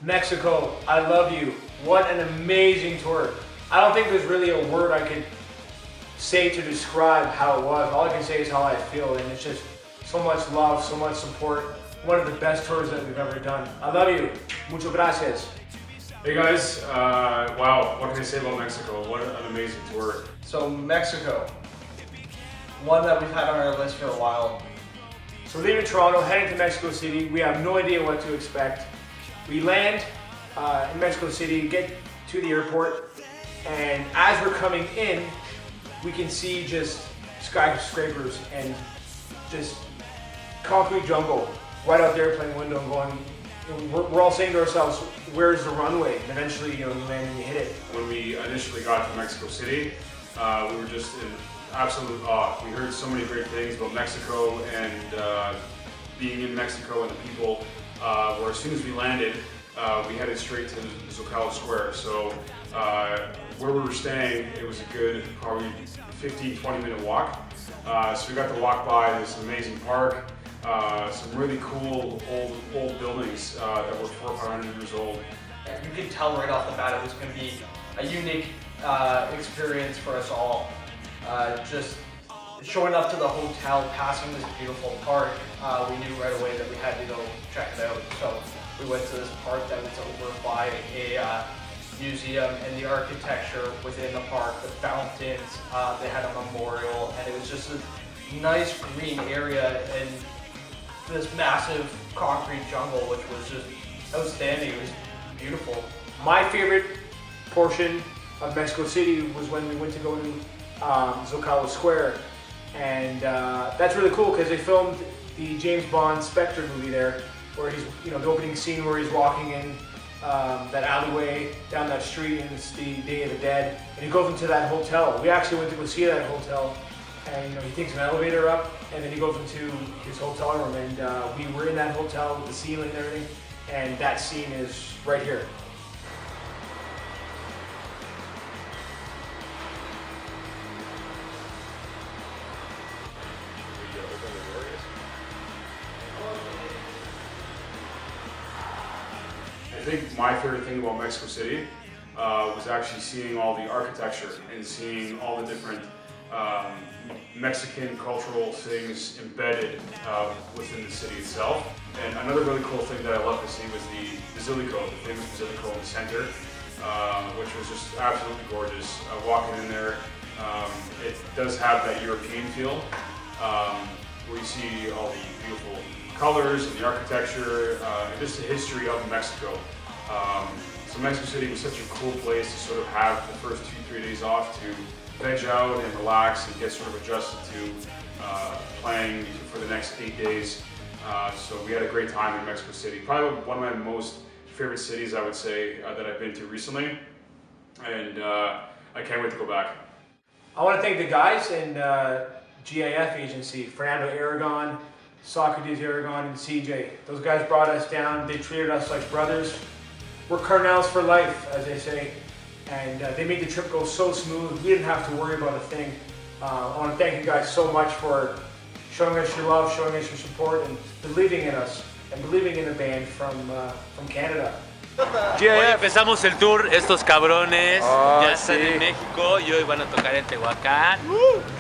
Mexico, I love you. What an amazing tour. I don't think there's really a word I could say to describe how it was. All I can say is how I feel, and it's just so much love, so much support. One of the best tours that we've ever done. I love you. Muchas gracias. Hey guys, wow, what can I say about Mexico? What an amazing tour. So Mexico, one that we've had on our list for a while. So leaving Toronto, heading to Mexico City, we have no idea what to expect. We land in Mexico City, get to the airport, and as we're coming in, we can see just skyscrapers and just concrete jungle right out there playing window and going, we're all saying to ourselves, where's the runway? And eventually, you land and you hit it. When we initially got to Mexico City, we were just in absolute awe. We heard so many great things about Mexico and being in Mexico and the people, where as soon as we landed, we headed straight to Zocalo Square. So where we were staying, it was a good probably 15-20 minute walk. So we got to walk by this amazing park, some really cool old buildings that were 400 years old. And you could tell right off the bat it was going to be a unique experience for us all. Just showing up to the hotel, passing this beautiful park, we knew right away that we had to go check it out. So we went to this park that was over by a museum, and the architecture within the park, the fountains, they had a memorial, and it was just a nice green area in this massive concrete jungle, which was just outstanding. It was beautiful. My favorite portion of Mexico City was when we went to go to Zocalo Square, and that's really cool because they filmed the James Bond Spectre movie there, where he's, the opening scene where he's walking in that alleyway down that street, and it's the Day of the Dead, and he goes into that hotel. We actually went to go see that hotel, and he takes an elevator up, and then he goes into his hotel room, and we were in that hotel with the ceiling and everything, and that scene is right here. I think my favorite thing about Mexico City was actually seeing all the architecture and seeing all the different Mexican cultural things embedded within the city itself. And another really cool thing that I love to see was the Basilico, the famous Basilico in the center, which was just absolutely gorgeous. Walking in there, it does have that European feel, where you see all the beautiful colors and the architecture, and just the history of Mexico. So Mexico City was such a cool place to sort of have the first 2-3 days off to veg out and relax and get sort of adjusted to planning for the next 8 days. So we had a great time in Mexico City. Probably one of my most favorite cities, I would say, that I've been to recently, and I can't wait to go back. I want to thank the guys in GAF agency, Fernando Aragon, Socrates Aragon, and CJ. Those guys brought us down. They treated us like brothers. We're carnals for life, as they say, and they made the trip go so smooth. We didn't have to worry about a thing. I want to thank you guys so much for showing us your love, showing us your support, and believing in us, and believing in the band from Canada. Hoy empezamos el tour, estos cabrones ya están en México y hoy van a tocar en Tehuacán.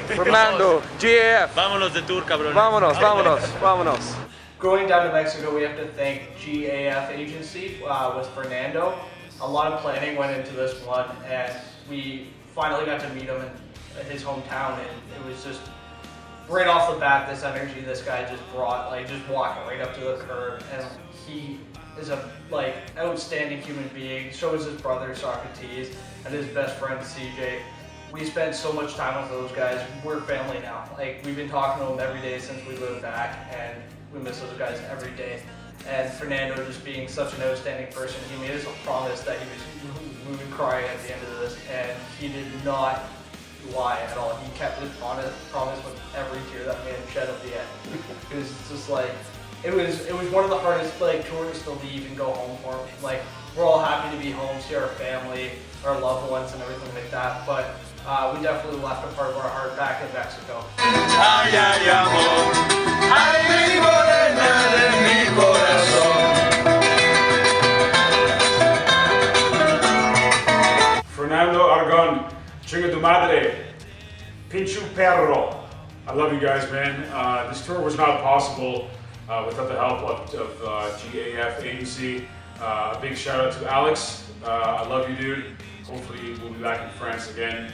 Fernando, GAF. Vámonos de tour, cabrones. Vámonos. Going down to Mexico, we have to thank GAF agency with Fernando. A lot of planning went into this one, and we finally got to meet him in his hometown, and it was just right off the bat, this energy this guy just brought, just walking right up to the curb, and he is a outstanding human being. So is his brother Socrates and his best friend CJ. We spent so much time with those guys. We're family now. We've been talking to them every day since we moved back, and we miss those guys every day. And Fernando, just being such an outstanding person, he made us a promise that he was moving crying at the end of this, and he did not lie at all. He kept his promise with every tear that man shed at the end. It was just it was one of the hardest tours to leave and go home for. We're all happy to be home, see our family, our loved ones, and everything like that. But we definitely left a part of our heart back in Mexico. Ay, ay, amor, ay, mi morena de mi corazón. perro. I love you guys, man. This tour was not possible without the help of GAF agency. A big shout out to Alex. I love you, dude. Hopefully we'll be back in France again.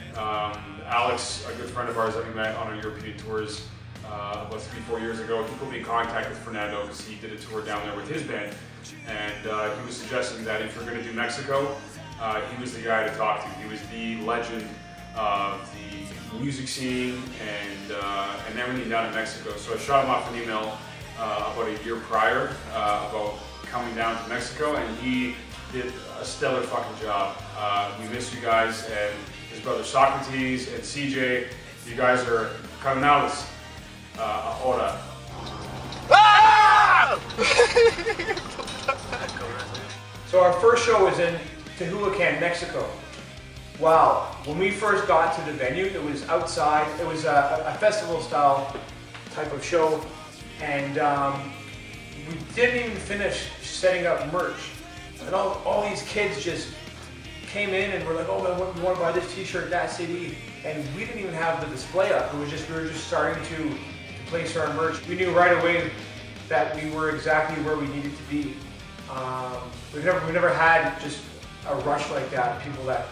Alex, a good friend of ours that we met on our European tours about 3-4 years ago, he put me in contact with Fernando because he did a tour down there with his band. And he was suggesting that if you're going to do Mexico, he was the guy to talk to. He was the legend of the music scene and everything down in Mexico. So I shot him off an email about a year prior about coming down to Mexico, and he did a stellar fucking job. We miss you guys, and his brother Socrates and CJ. You guys are carnales ahora. So our first show was in Tehuacan, Mexico. Wow, when we first got to the venue, it was outside. It was a festival style type of show, and we didn't even finish setting up merch. And all these kids just came in and were like, oh man, we want to buy this t-shirt, that CD. And we didn't even have the display up. It was just, we were just starting to place our merch. We knew right away that we were exactly where we needed to be. We never had just a rush like that, people that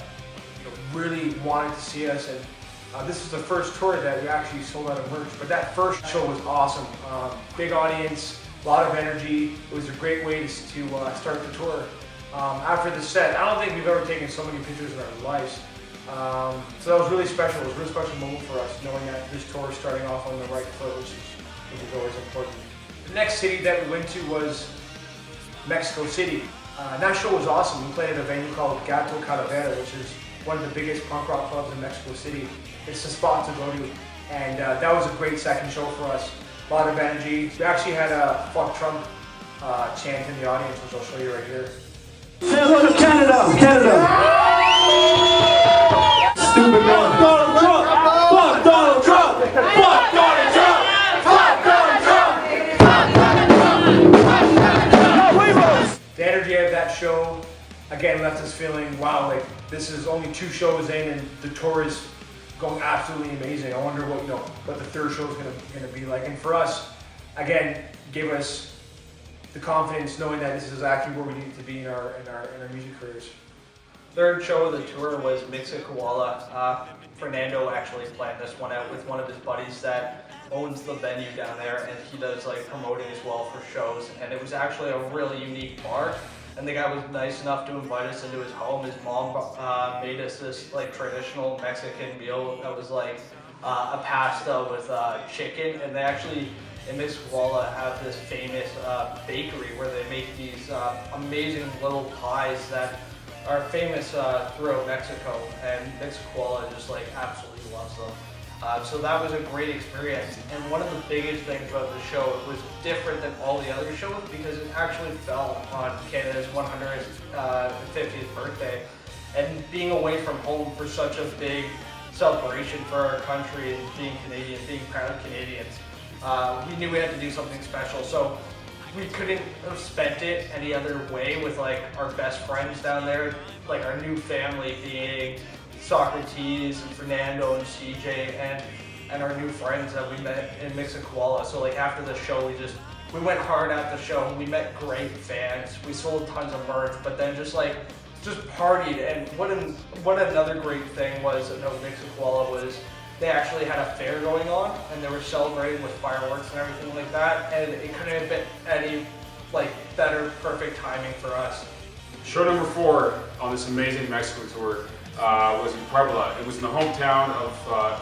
really wanted to see us. And this was the first tour that we actually sold out of merch. But that first show was awesome. Big audience, a lot of energy. It was a great way to start the tour. After the set, I don't think we've ever taken so many pictures in our lives. So that was really special. It was a really special moment for us, knowing that this tour is starting off on the right foot, which is always important. The next city that we went to was Mexico City. That show was awesome. We played at a venue called Gato Calavera, which is one of the biggest punk rock clubs in Mexico City. It's the spot to go to, and that was a great second show for us. A lot of energy. We actually had a "Fuck Trump" chant in the audience, which I'll show you right here. Say hello to Canada! Canada! Stupid man! Fuck Donald Trump! Fuck Donald Trump! Fuck Donald Trump! Fuck Donald Trump! The energy of that show, again, left us feeling, wow, like this is only 2 shows in and the tour is going absolutely amazing. I wonder what the third show is gonna be like. And for us, again, gave us the confidence knowing that this is exactly where we need to be in our music careers. Third show of the tour was Mixcoco. Fernando actually planned this one out with one of his buddies that owns the venue down there, and he does like promoting as well for shows. And it was actually a really unique bar. And the guy was nice enough to invite us into his home. His mom made us this like traditional Mexican meal that was like a pasta with chicken, and they actually in Mixcoco have this famous bakery where they make these amazing little pies that are famous throughout Mexico, and Mixcoco just like absolutely loves them. So that was a great experience, and one of the biggest things about the show, it was different than all the other shows because it actually fell on Canada's 150th birthday, and being away from home for such a big celebration for our country and being Canadian, being proud Canadians, we knew we had to do something special. So we couldn't have spent it any other way with like our best friends down there, like our new family being Socrates and Fernando and CJ and our new friends that we met in Mixcoco. So like after the show, we went hard at the show. We met great fans. We sold tons of merch, but then just partied. And what another great thing was about Mixcoco was they actually had a fair going on, and they were celebrating with fireworks and everything like that. And it couldn't have been any like better, perfect timing for us. Show number 4 on this amazing Mexico tour was in Puebla. It was in the hometown of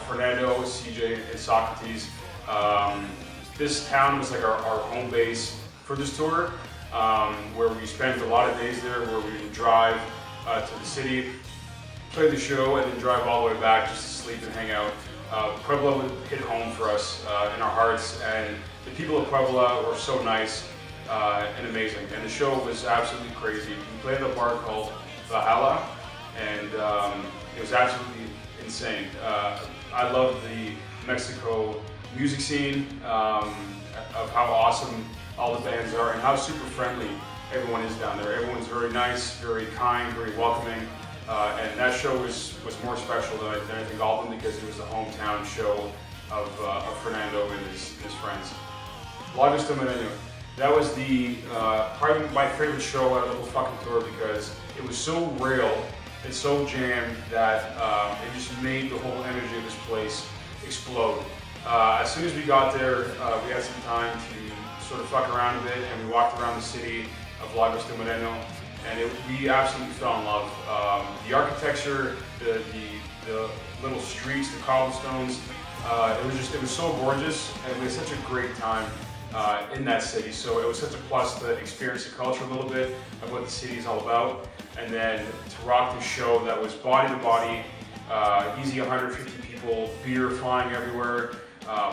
Fernando, CJ, and Socrates. This town was like our home base for this tour, where we spent a lot of days there, where we would drive to the city, play the show, and then drive all the way back just to sleep and hang out. Puebla would hit home for us in our hearts, and the people of Puebla were so nice and amazing. And the show was absolutely crazy. We played at a bar called Valhalla, and it was absolutely insane. I love the Mexico music scene, of how awesome all the bands are and how super friendly everyone is down there. Everyone's very nice, very kind, very welcoming. And that show was more special than I think all of them because it was the hometown show of Fernando and his friends. Lagos de Moreno. That was the probably my favorite show out of the whole fucking tour because it was so real and so jammed that it just made the whole energy of this place explode. As soon as we got there, we had some time to sort of fuck around a bit, and we walked around the city of Lagos de Moreno, and we absolutely fell in love. The architecture, the little streets, the cobblestones, it was so gorgeous, and we had such a great time in that city. So it was such a plus to experience the culture a little bit of what the city is all about, and then to rock the show that was body to body, easy 150 people, beer flying everywhere,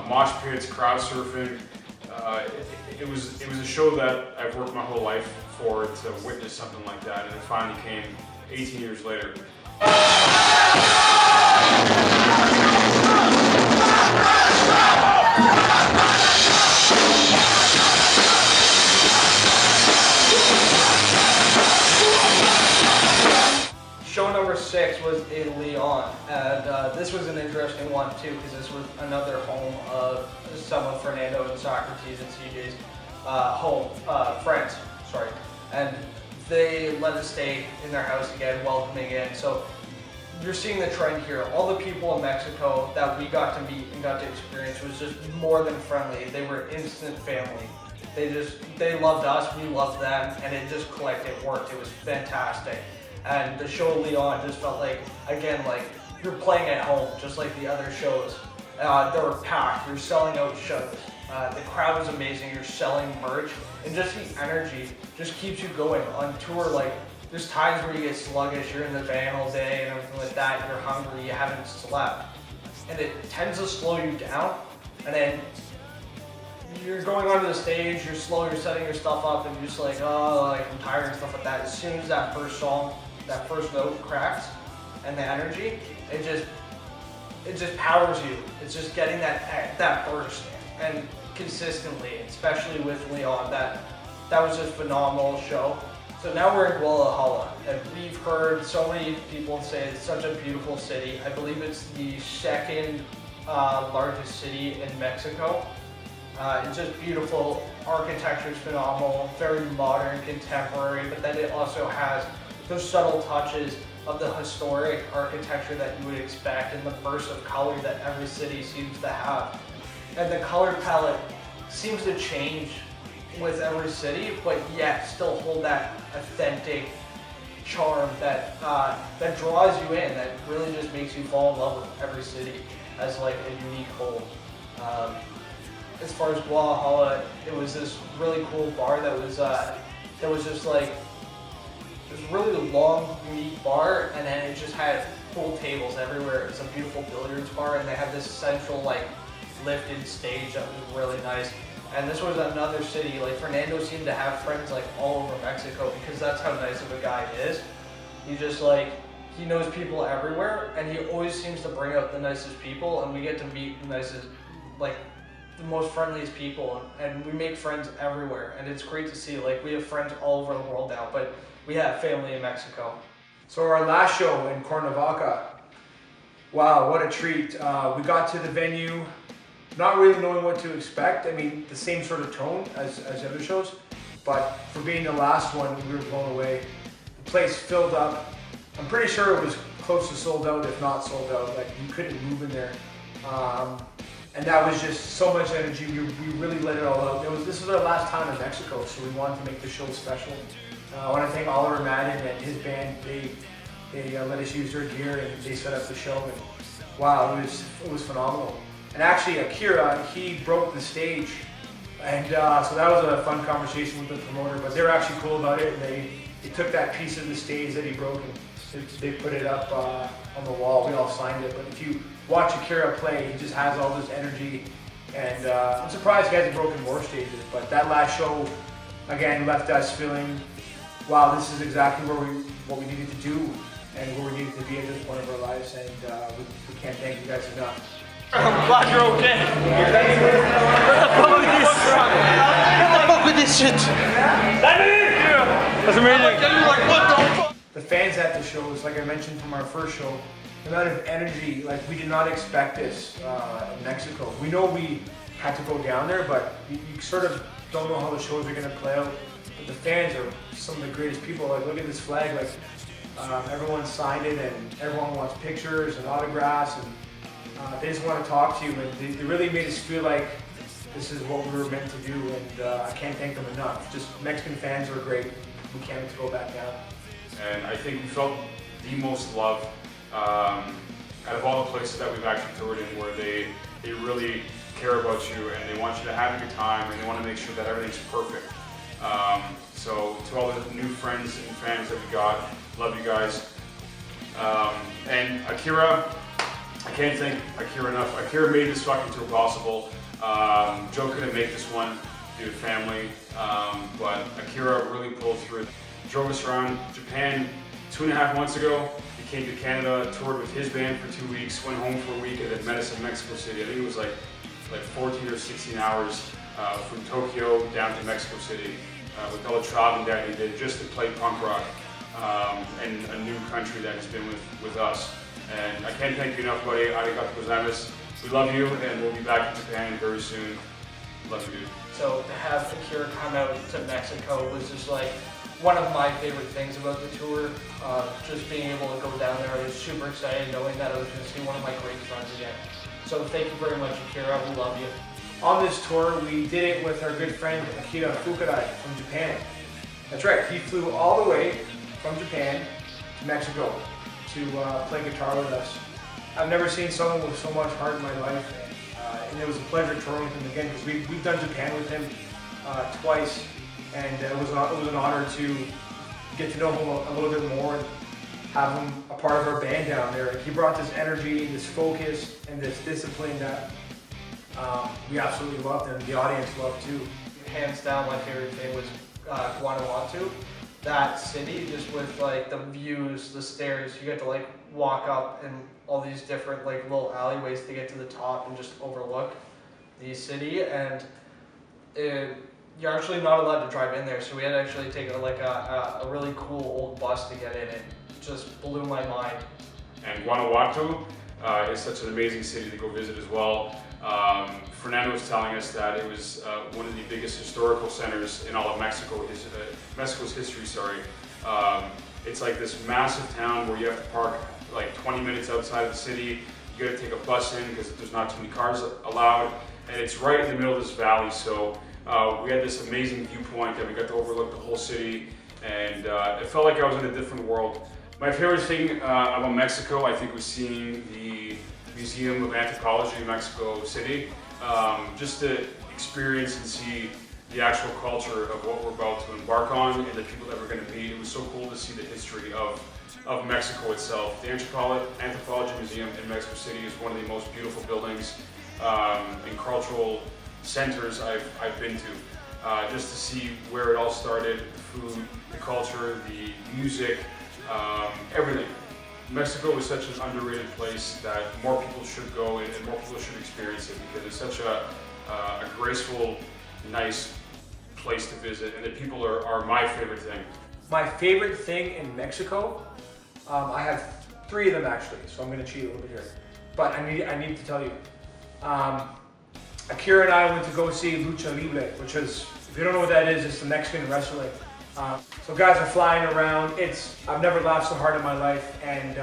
mosh pits, crowd surfing. It was a show that I've worked my whole life for to witness something like that, and it finally came 18 years later. Show number 6 was in Leon, and this was an interesting one too because this was another home of some of Fernando and Socrates and CJ's friends, and they let us stay in their house again, welcoming in. So you're seeing the trend here. All the people in Mexico that we got to meet and got to experience was just more than friendly. They were instant family. They loved us, we loved them, and it just clicked, it worked, it was fantastic. And the show Leon just felt like, again, like you're playing at home, just like the other shows. They were packed, you're selling out shows. The crowd was amazing, you're selling merch, and just the energy just keeps you going. On tour, like, there's times where you get sluggish, you're in the van all day and everything like that, you're hungry, you haven't slept. And it tends to slow you down, and then you're going onto the stage, you're slow, you're setting your stuff up, and you're just like, oh, like I'm tired and stuff like that. As soon as that first song, that first note cracks, and the energy, it just powers you. It's just getting that burst, and consistently, especially with Leon, that was just a phenomenal show. So now we're in Guadalajara, and we've heard so many people say it's such a beautiful city. I believe it's the second largest city in Mexico. It's just beautiful, architecture is phenomenal, very modern, contemporary, but then it also has those subtle touches of the historic architecture that you would expect and the burst of color that every city seems to have. And the color palette seems to change with every city, but yet still hold that authentic charm that draws you in, that really just makes you fall in love with every city as like a unique whole. As far as Guadalajara, it was this really cool bar that was just like this really long, unique bar, and then it just had pool tables everywhere. It's a beautiful billiards bar, and they have this central like lifted stage that was really nice. And this was another city, like Fernando seemed to have friends like all over Mexico because that's how nice of a guy is. He just like, he knows people everywhere, and he always seems to bring out the nicest people, and we get to meet the nicest, like the most friendliest people, and we make friends everywhere, and it's great to see. Like, we have friends all over the world now, but we have family in Mexico. So our last show in Cuernavaca, wow, what a treat. We got to the venue not really knowing what to expect. I mean, the same sort of tone as other shows, but for being the last one, we were blown away. The place filled up. I'm pretty sure it was close to sold out, if not sold out. Like, you couldn't move in there. And that was just so much energy. We really let it all out. This was our last time in Mexico, so we wanted to make the show special. I want to thank Oliver Madden and his band. They let us use their gear, and they set up the show. And wow, it was phenomenal. And actually, Akira, he broke the stage, and so that was a fun conversation with the promoter. But they were actually cool about it, and they took that piece of the stage that he broke and they put it up on the wall. We all signed it. But if you watch Akira play, he just has all this energy, and I'm surprised he hasn't broken more stages. But that last show, again, left us feeling, wow, this is exactly what we needed to do and where we needed to be at this point of our lives, and we can't thank you guys enough. I'm glad you're okay. What the fuck with this shit? That's amazing. Like, what the fuck? The fans at the shows, like I mentioned from our first show, the amount of energy, like we did not expect this in Mexico. We know we had to go down there, but you sort of don't know how the shows are going to play out. But the fans are some of the greatest people. Like, look at this flag. Like, everyone signed it, and everyone wants pictures and autographs, and they just want to talk to you. And they really made us feel like this is what we were meant to do, and I can't thank them enough. Just Mexican fans are great. We can't wait to go back down. And I think we felt the most love out of all the places that we've actually toured in, where they really care about you and they want you to have a good time and they want to make sure that everything's perfect. So to all the new friends and fans that we got, love you guys. And Akira, I can't thank Akira enough. Akira made this fucking tour possible. Joe couldn't make this one due to family, but Akira really pulled through. Drove us around Japan 2.5 months ago. He came to Canada, toured with his band for 2 weeks, went home for a week, and then met us in Mexico City. I think it was like 14 or 16 hours from Tokyo down to Mexico City with all the traveling that he did just to play punk rock in a new country that he's been with us. And I can't thank you enough, buddy. Arigato gozaimasu. We love you, and we'll be back in Japan very soon. Love you, dude. So to have Akira come out to Mexico was just like one of my favorite things about the tour. Just being able to go down there, I was super excited knowing that I was going to see one of my great friends again. So thank you very much, Akira. We love you. On this tour, we did it with our good friend Akira Fukurai from Japan. That's right, he flew all the way from Japan to Mexico to play guitar with us. I've never seen someone with so much heart in my life, and it was a pleasure touring with him again, because we've done Japan with him twice, and it was an honor to get to know him a little bit more and have him a part of our band down there. He brought this energy, this focus, and this discipline that we absolutely loved, and the audience loved too. Hands down, my favorite thing was Guanajuato. That city, just with like the views, the stairs, you get to like walk up in all these different like little alleyways to get to the top and just overlook the city. And you're actually not allowed to drive in there, so we had to actually take a really cool old bus to get in. It just blew my mind. And Guanajuato is such an amazing city to go visit as well. Fernando was telling us that it was one of the biggest historical centers in all of Mexico, Mexico's history, sorry. It's like this massive town where you have to park like 20 minutes outside of the city. You gotta take a bus in because there's not too many cars allowed. And it's right in the middle of this valley, so we had this amazing viewpoint that we got to overlook the whole city, and it felt like I was in a different world. My favorite thing about Mexico, I think, was seeing the Museum of Anthropology in Mexico City, just to experience and see the actual culture of what we're about to embark on and the people that we're going to meet. It was so cool to see the history of Mexico itself. The Anthropology Museum in Mexico City is one of the most beautiful buildings and cultural centers I've been to. Just to see where it all started, the food, the culture, the music, everything. Mexico is such an underrated place that more people should go and more people should experience it, because it's such a graceful, nice place to visit, and the people are my favorite thing. My favorite thing in Mexico, I have 3 of them actually, so I'm going to cheat a little bit here. But I need to tell you. Akira and I went to go see Lucha Libre, which is, if you don't know what that is, it's the Mexican wrestling. So guys are flying around. I've never laughed so hard in my life, and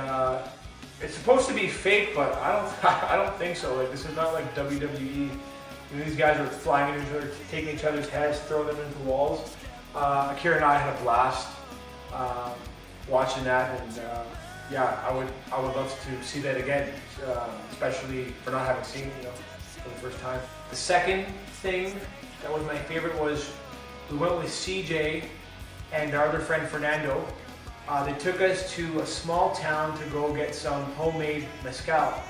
it's supposed to be fake, but I don't think so. Like, this is not like WWE. You know, these guys are flying into each other, taking each other's heads, throwing them into walls. Akira and I had a blast watching that, and yeah, I would love to see that again, especially for not having seen it, for the first time. The second thing that was my favorite was we went with CJ and our other friend Fernando. They took us to a small town to go get some homemade mezcal.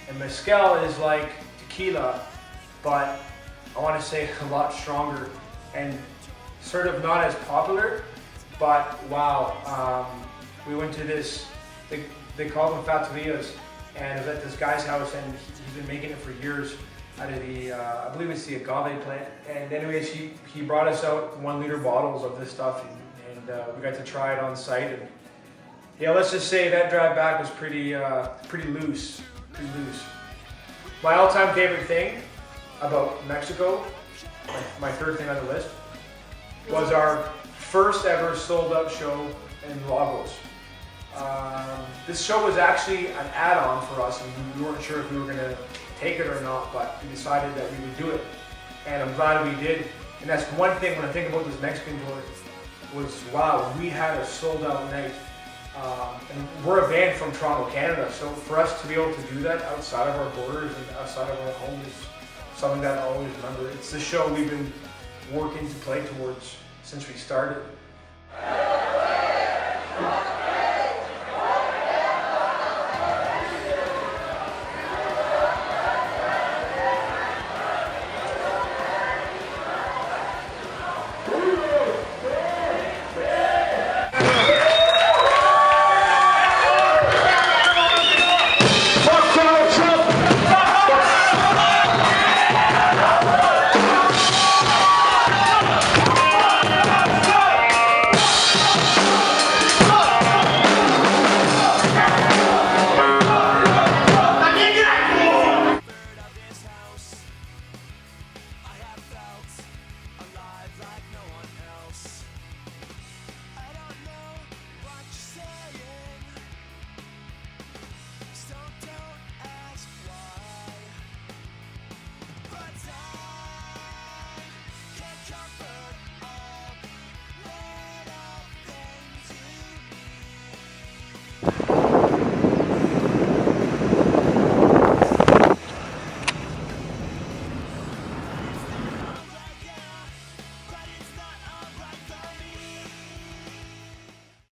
And mezcal is like tequila, but I want to say a lot stronger and sort of not as popular, but wow. We went to this, they call them faturias, and I was at this guy's house, and he's been making it for years out of the, I believe it's the agave plant. And anyways, he brought us out 1 liter bottles of this stuff, and we got to try it on site, and Yeah, let's just say that drive back was pretty loose. My all-time favorite thing about Mexico, my third thing on the list, was our first ever sold-out show in Lagos. This show was actually an add-on for us, and we weren't sure if we were going to take it or not, but we decided that we would do it, and I'm glad we did. And that's one thing when I think about this Mexican tour was, wow, we had a sold-out night. And we're a band from Toronto, Canada, so for us to be able to do that outside of our borders and outside of our home is something that I always remember. It's the show we've been working to play towards since we started.